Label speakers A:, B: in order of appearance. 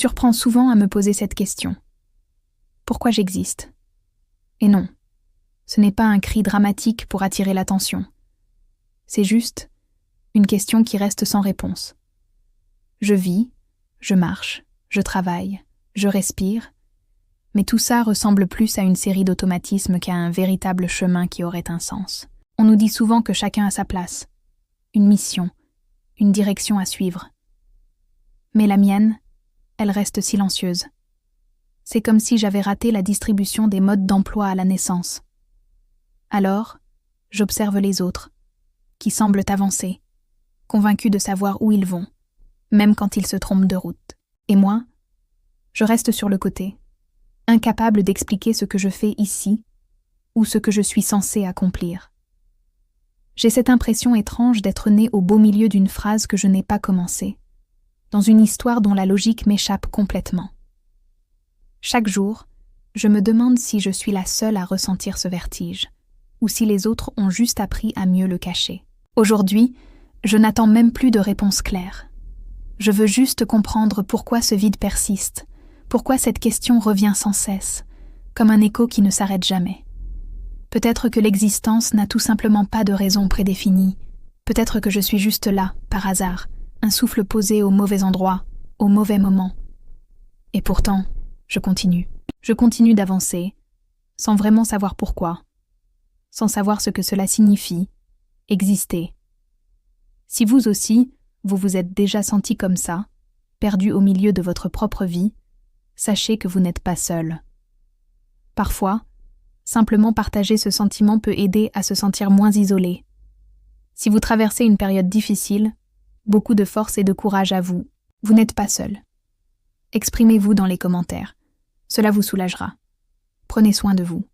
A: surprends souvent à me poser cette question. Pourquoi j'existe? Et non, ce n'est pas un cri dramatique pour attirer l'attention. C'est juste une question qui reste sans réponse. Je vis, je marche, je travaille, je respire, mais tout ça ressemble plus à une série d'automatismes qu'à un véritable chemin qui aurait un sens. On nous dit souvent que chacun a sa place, une mission, une direction à suivre. Mais la mienne, elle reste silencieuse. C'est comme si j'avais raté la distribution des modes d'emploi à la naissance. Alors, j'observe les autres, qui semblent avancer, convaincus de savoir où ils vont, même quand ils se trompent de route. Et moi, je reste sur le côté, incapable d'expliquer ce que je fais ici ou ce que je suis censé accomplir. J'ai cette impression étrange d'être né au beau milieu d'une phrase que je n'ai pas commencée, dans une histoire dont la logique m'échappe complètement. Chaque jour, je me demande si je suis la seule à ressentir ce vertige, ou si les autres ont juste appris à mieux le cacher. Aujourd'hui, je n'attends même plus de réponse claire. Je veux juste comprendre pourquoi ce vide persiste, pourquoi cette question revient sans cesse, comme un écho qui ne s'arrête jamais. Peut-être que l'existence n'a tout simplement pas de raison prédéfinie. Peut-être que je suis juste là, par hasard, un souffle posé au mauvais endroit, au mauvais moment. Et pourtant, je continue. Je continue d'avancer, sans vraiment savoir pourquoi, sans savoir ce que cela signifie, exister. Si vous aussi, vous vous êtes déjà senti comme ça, perdu au milieu de votre propre vie, sachez que vous n'êtes pas seul. Parfois, simplement partager ce sentiment peut aider à se sentir moins isolé. Si vous traversez une période difficile, beaucoup de force et de courage à vous. Vous n'êtes pas seul. Exprimez-vous dans les commentaires. Cela vous soulagera. Prenez soin de vous.